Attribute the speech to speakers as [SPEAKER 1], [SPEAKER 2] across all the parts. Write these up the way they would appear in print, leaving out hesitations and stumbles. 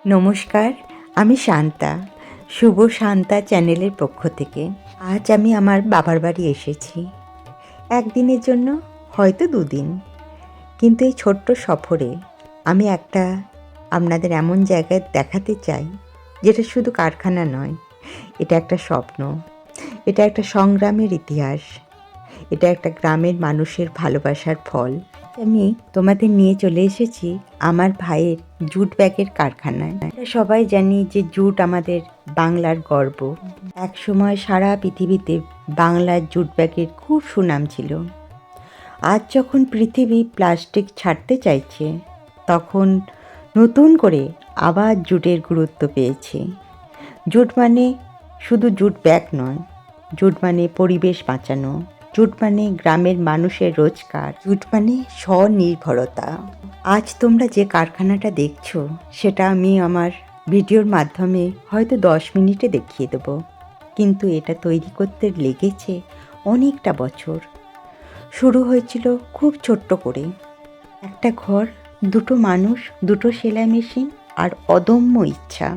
[SPEAKER 1] নমস্কার, আমি শান্তা। শুভ শান্তা চ্যানেলের পক্ষ থেকে আজ আমি আমার বাবার বাড়ি এসেছি একদিনের জন্য, হয়তো দুদিন। কিন্তু এই ছোট্ট সফরে আমি আপনাদের এমন জায়গায় দেখাতে চাই যেটা শুধু কারখানা নয়, এটা একটা স্বপ্ন, এটা একটা সংগ্রামের ইতিহাস, এটা একটা গ্রামের মানুষের ভালোবাসার ফল। আমি তোমাদের নিয়ে চলে এসেছি আমার ভাইয়ের জুট ব্যাগের কারখানায়। সবাই জানি যে জুট আমাদের বাংলার গর্ব। এক সময় সারা পৃথিবীতে বাংলার জুট ব্যাগের খুব সুনাম ছিল। আজ যখন পৃথিবী প্লাস্টিক ছাড়তে চাইছে, তখন নতুন করে আবার জুটের গুরুত্ব পেয়েছে। জুট মানে শুধু জুট ব্যাগ নয়, জুট মানে পরিবেশ বাঁচানো, জুট মানে গ্রামের মানুষের রোজগার, জুট মানে স্বনির্ভরতা। আজ তোমরা যে কারখানাটা দেখছো, সেটা আমি আমার ভিডিওর মাধ্যমে হয়তো 10 মিনিটে দেখিয়ে দেব, কিন্তু এটা তৈরি করতে লেগেছে অনেকটা বছর। শুরু হয়েছিল খুব ছোট্ট করে, একটা ঘর, দুটো মানুষ, দুটো সেলাই মেশিন আর অদম্য ইচ্ছা।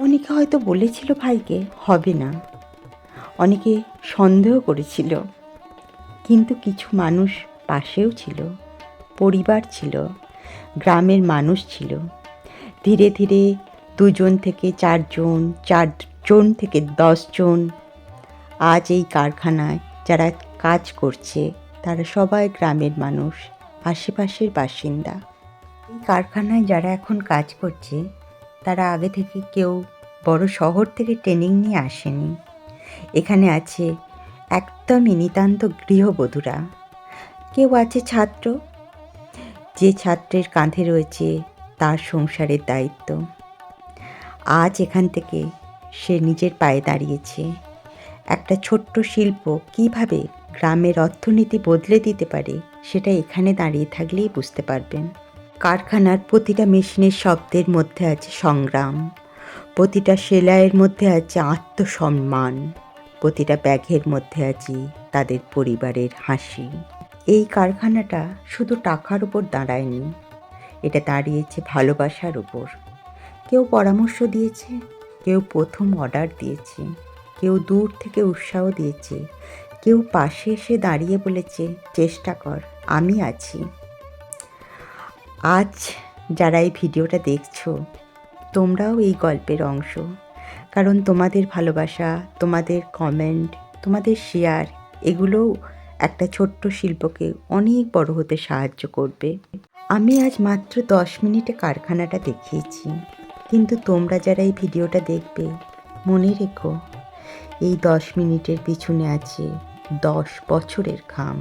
[SPEAKER 1] অনেকে হয়তো বলেছিল ভাইকে হবে না, অনেকে সন্দেহ করেছিল, কিন্তু কিছু মানুষ পাশেও ছিল, পরিবার ছিল, গ্রামের মানুষ ছিল। ধীরে ধীরে 2 জন থেকে 4 জন, 4 জন থেকে 10 জন, আজ এই কারখানায় যারা কাজ করছে তারা সবাই গ্রামের মানুষ, আশেপাশের বাসিন্দা। এই কারখানায় যারা এখন কাজ করছে তারা আগে থেকে কেউ বড় শহর থেকে ট্রেনিং নিয়ে আসেনি। এখানে আছে একদমই নিতান্ত গৃহবধূরা, কেউ আছে ছাত্র, যে ছাত্রের কাঁধে রয়েছে তার সংসারের দায়িত্ব। আজ এখান থেকে সে নিজের পায়ে দাঁড়িয়েছে। একটা ছোট্ট শিল্প কিভাবে গ্রামের অর্থনীতি বদলে দিতে পারে, সেটা এখানে দাঁড়িয়ে থাকলেই বুঝতে পারবেন। কারখানার প্রতিটা মেশিনের শব্দের মধ্যে আছে সংগ্রাম, প্রতিটা সেলাইয়ের মধ্যে আছে আত্মসম্মান, প্রতিটা ব্যাগের মধ্যে আছে তাদের পরিবারের হাসি। এই কারখানাটা শুধু টাকার উপর দাঁড়ায়নি, এটা দাঁড়িয়েছে ভালোবাসার উপর। কেউ পরামর্শ দিয়েছে, কেউ প্রথম অর্ডার দিয়েছে, কেউ দূর থেকে উৎসাহ দিয়েছে, কেউ পাশে এসে দাঁড়িয়ে বলেছে চেষ্টা কর, আমি আছি। আজ যারা এই ভিডিওটা দেখছো, তোমরাও এই গল্পের অংশ, কারণ তোমাদের ভালোবাসা, তোমাদের কমেন্ট, তোমাদের শেয়ার, এগুলোও একটা ছোট্ট শিল্পকে অনেক বড় হতে সাহায্য করবে। আমি আজ মাত্র 10 মিনিটে কারখানাটা দেখিয়েছি, কিন্তু তোমরা যারা এই ভিডিওটা দেখবে, মনে রেখো এই 10 মিনিটের পিছনে আছে 10 বছরের ঘাম,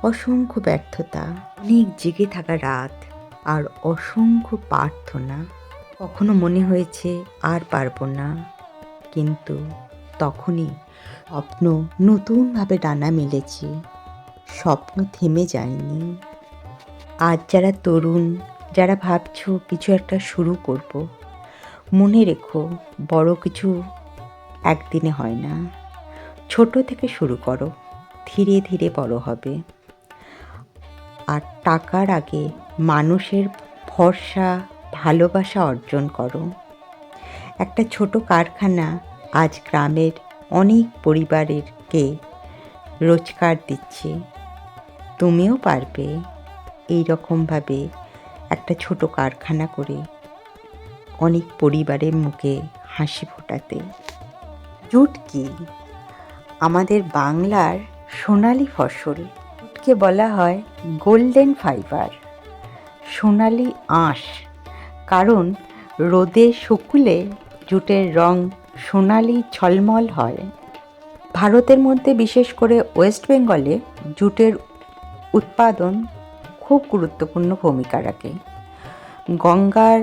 [SPEAKER 1] অসংখ্য ব্যর্থতা, অনেক জেগে থাকা রাত আর অসংখ্য প্রার্থনা। কখনো মনে হয়েছে আর পারবো না, কিন্তু তখনই স্বপ্ন নতুনভাবে ডানা মেলেছে, স্বপ্ন থেমে যায়নি। আজ যারা তরুণ, যারা ভাবছো কিছু একটা শুরু করব, মনে রেখো বড় কিছু একদিনে হয় না। ছোট থেকে শুরু করো, ধীরে ধীরে বড় হবে। আর টাকার আগে মানুষের ভরসা, ভালোবাসা অর্জন করো। একটা ছোট কারখানা আজ গ্রামের অনেক পরিবারেরকে রোজগার দিচ্ছে। তুমিও পারবে এই রকমভাবে একটা ছোট কারখানা করে অনেক পরিবারের মুখে হাসি ফোটাতে। জুট কি? আমাদের বাংলার সোনালি ফসল। জুটকে বলা হয় গোল্ডেন ফাইবার, সোনালি আঁশ, কারণ রোদে শুকলে জুটের রং সোনালি ঝলমল হয়। ভারতের মধ্যে বিশেষ করে ওয়েস্ট বেঙ্গলে জুটের উৎপাদন খুব গুরুত্বপূর্ণ ভূমিকা রাখে। গঙ্গার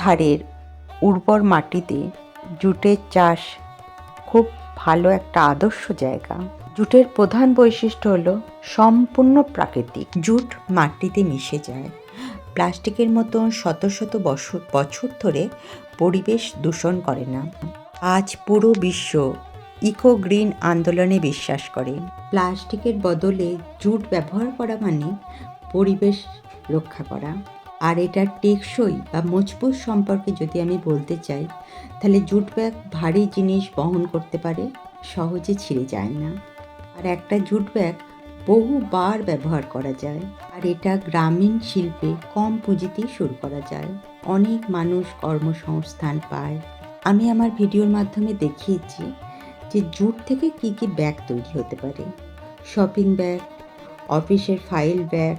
[SPEAKER 1] ধারের উর্বর মাটিতে জুটের চাষ খুব ভালো একটা আদর্শ জায়গা। জুটের প্রধান বৈশিষ্ট্য হলো সম্পূর্ণ প্রাকৃতিক। জুট মাটিতে মিশে যায়, প্লাস্টিকের মতো শত শত বছর ধরে পরিবেশ দূষণ করে না। আজ পুরো বিশ্ব ইকো গ্রিন আন্দোলনে বিশ্বাস করে। প্লাস্টিকের বদলে জুট ব্যবহার করা মানে পরিবেশ রক্ষা করা। আর এটার টেকসই বা মজবুত সম্পর্কে যদি আমি বলতে চাই, তাহলে জুট ব্যাগ ভারী জিনিস বহন করতে পারে, সহজে ছিঁড়ে যায় না। আর একটা জুট ব্যাগ বহুবার ব্যবহার করা যায়। আর এটা গ্রামীণ শিল্পে কম পুঁজিতেই শুরু করা যায়। অনেক মানুষ কর্মসংস্থান পায়। আমি আমার ভিডিওর মাধ্যমে দেখিয়েছি যে জুট থেকে কি কি ব্যাগ তৈরি হতে পারে। শপিং ব্যাগ, অফিসের ফাইল ব্যাগ,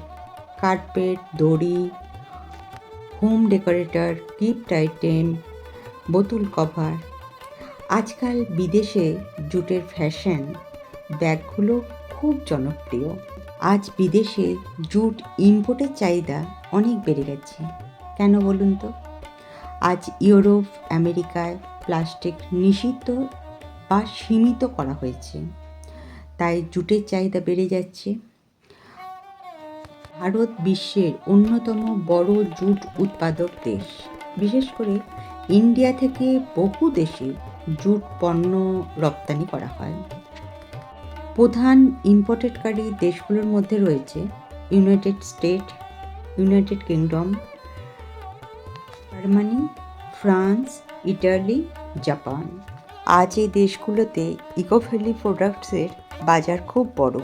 [SPEAKER 1] কার্পেট, দড়ি, হোম ডেকোরেটর, গিফট আইটেম, বোতল কভার। আজকাল বিদেশে জুটের ফ্যাশন ব্যাগগুলো খুব জনপ্রিয়। আজ বিদেশে জুট ইম্পোর্টের চাহিদা অনেক বেড়ে গেছে। কেন বলুন তো? আজ ইউরোপ, আমেরিকায় প্লাস্টিক নিষিদ্ধ বা সীমিত করা হয়েছে, তাই জুটের চাহিদা বেড়ে যাচ্ছে। ভারত বিশ্বের অন্যতম বড় জুট উৎপাদক দেশ। বিশেষ করে ইন্ডিয়া থেকে বহু দেশে জুট পণ্য রপ্তানি করা হয়। প্রধান ইম্পোর্টেডকারী দেশগুলোর মধ্যে রয়েছে United state, United kingdom, Germany, France, Italy, Japan. আজ এই দেশগুলোতে ইকোফ্রেন্ডলি প্রোডাক্টসের বাজার খুব বড়।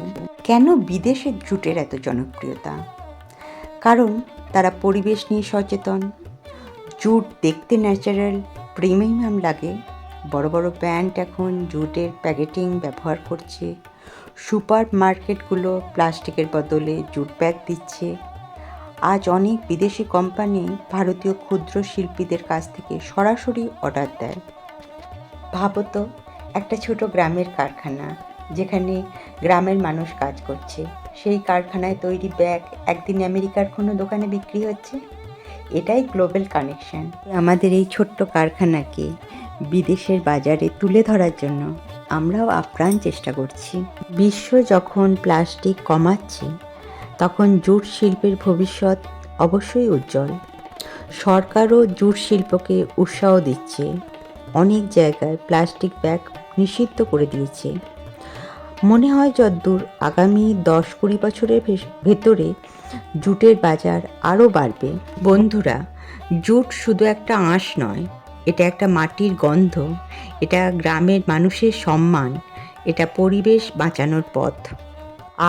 [SPEAKER 1] কেন বিদেশের জুটের এত জনপ্রিয়তা? কারণ তারা পরিবেশ নিয়ে সচেতন। জুট দেখতে ন্যাচারাল, প্রিমিয়াম লাগে। বড় বড় ব্র্যান্ড এখন জুটের প্যাকেটিং ব্যবহার করছে। সুপার মার্কেটগুলো প্লাস্টিকের বদলে জুট ব্যাগ দিচ্ছে। আজ অনেক বিদেশি কোম্পানি ভারতীয় ক্ষুদ্র শিল্পীদের কাছ থেকে সরাসরি অর্ডার দেয়। ভাবো তো, একটা ছোট গ্রামের কারখানা, যেখানে গ্রামের মানুষ কাজ করছে, সেই কারখানায় তৈরি ব্যাগ একদিন আমেরিকার কোনো দোকানে বিক্রি হচ্ছে। এটাই গ্লোবাল কানেকশন। আমাদের এই ছোট্ট কারখানাকে বিদেশের বাজারে তুলে ধরার জন্য আমরাও আপ্রাণ চেষ্টা করছি। বিশ্ব যখন প্লাস্টিক কমাচ্ছে, তখন জুট শিল্পের ভবিষ্যৎ অবশ্যই উজ্জ্বল। সরকারও জুট শিল্পকে উৎসাহ দিচ্ছে। অনেক জায়গায় প্লাস্টিক ব্যাগ নিষিদ্ধ করে দিয়েছে। মনে হয় যদ্দূর আগামী 10-20 বছরের ভেতরে জুটের বাজার আরও বাড়বে। বন্ধুরা, জুট শুধু একটা আঁশ নয়, এটা একটা মাটির গন্ধ, এটা গ্রামের মানুষের সম্মান, এটা পরিবেশ বাঁচানোর পথ।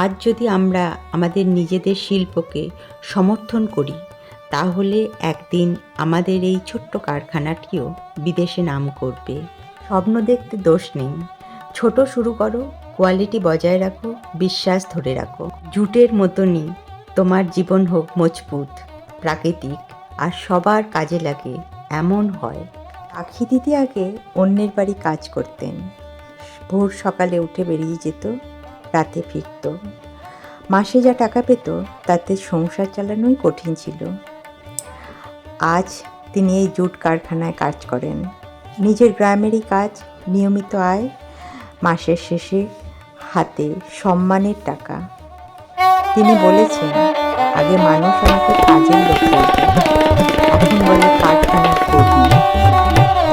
[SPEAKER 1] আজ যদি আমরা আমাদের নিজেদের শিল্পকে সমর্থন করি, তাহলে একদিন আমাদের এই ছোট্ট কারখানাটিও বিদেশে নাম করবে। স্বপ্ন দেখতে দোষ নেই, ছোট শুরু করো, কোয়ালিটি বজায় রাখো, বিশ্বাস ধরে রাখো। জুটের মতনই তোমার জীবন হোক মজবুত, প্রাকৃতিক আর সবার কাজে লাগে এমন হয়। রাখি দিদি আগে অন্যের বাড়ি কাজ করতেন। ভোর সকালে উঠে বেরিয়ে যেত, রাতে ফিরত। মাসে যা টাকা পেত তাতে সংসার চালানোই কঠিন ছিল। আজ তিনি এই জুট কারখানায় কাজ করেন। নিজের গ্রামেরই কাজ, নিয়মিত আয়, মাসের শেষে হাতে সম্মানের টাকা। তিনি বলেছেন, আগে মানুষ আমাকে কাজের লোক বলতো, এখন বলে কারখানার কর্মী।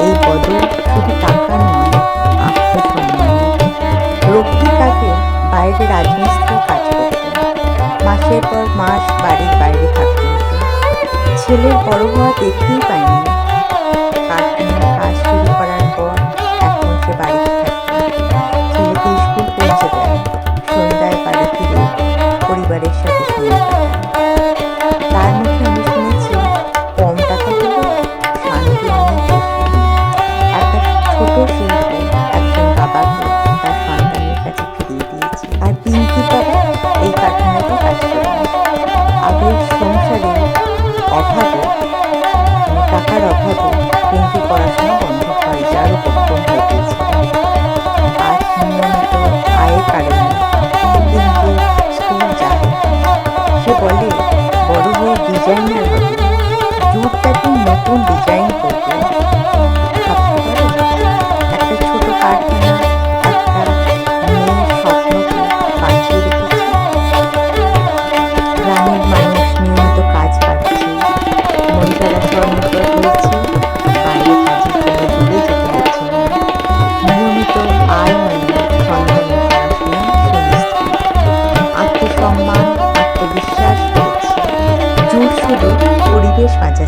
[SPEAKER 1] এই বদল শুধু টাকার নয়, আত্মসম্মানের। রক্ষিক আগে বাইরে রাজমিস্ত্রি কাজ করত, মাসের পর মাস বাড়ির বাইরে থাকতে হতো। ছেলের বড় হওয়া দেখতেই পায়নি। কারখানার কাজ শুরু করার পর এখন সে বাড়িতে থাকে, ছেলেকে স্কুল পৌঁছে দেয়, সন্ধ্যায় বাড়ি ফিরে পরিবারের সাথে সময় কাটায়। তার মুখে আমি শুনেছি, কম টাকা হলেও শান্তি অনেক বেশি। একটা ছোট শিল্প একজন বাবাকে তার সন্তানের কাছে ফিরিয়ে দিয়েছে। আর পিঙ্কির বাবা এই কারখানাতে কাজ করেন। আগের সংসারে অভাবে, টাকার অভাবে পিঙ্কি পড়াশোনা বন্ধ হয়ে যাওয়ার উপক্রম হয়ে গিয়েছিল। আজ নিয়মিত আয়ের কারণে পিঙ্কি স্কুল যায়। সে বলে, বড় হয়ে ডিজাইনার হবে, জুট প্যাকিং নতুন ডিজাইন করবে। ভাবতে পারো, একটা ছোট কারখানা একটা মেয়ের স্বপ্নকে বাঁচিয়ে রেখেছে। গ্রামের মানুষ নিয়মিত কাজ পাচ্ছে,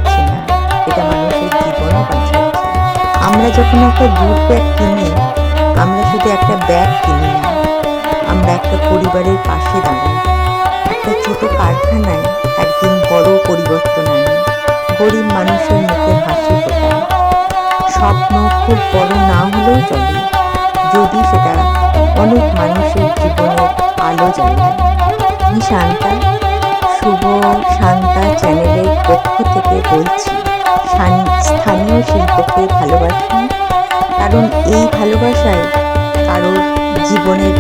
[SPEAKER 1] বাঁচাচ্ছে না, এটা মানুষের জীবনও বাঁচাচ্ছে। আমরা যখন একটা জুট ব্যাগ কিনি, আমরা শুধু একটা ব্যাগ কিনি না, আমরা একটা পরিবারের পাশে দাঁড়াই। একটা ছোট কারখানায় একদিন বড় পরিবর্তন আনে, গরিব মানুষের মুখে হাসি ফোটায়। স্বপ্ন খুব বড় না হলেও চলে, যদি সেটা অনেক মানুষের জীবনের আলো জ্বালায়। আমি শান্তা, শুভ শান্তা চ্যানেলের পক্ষ থেকে বলছি, স্থানীয় শিল্পকে ভালোবাসুন, কারণ এই ভালোবাসায় কারোর জীবনের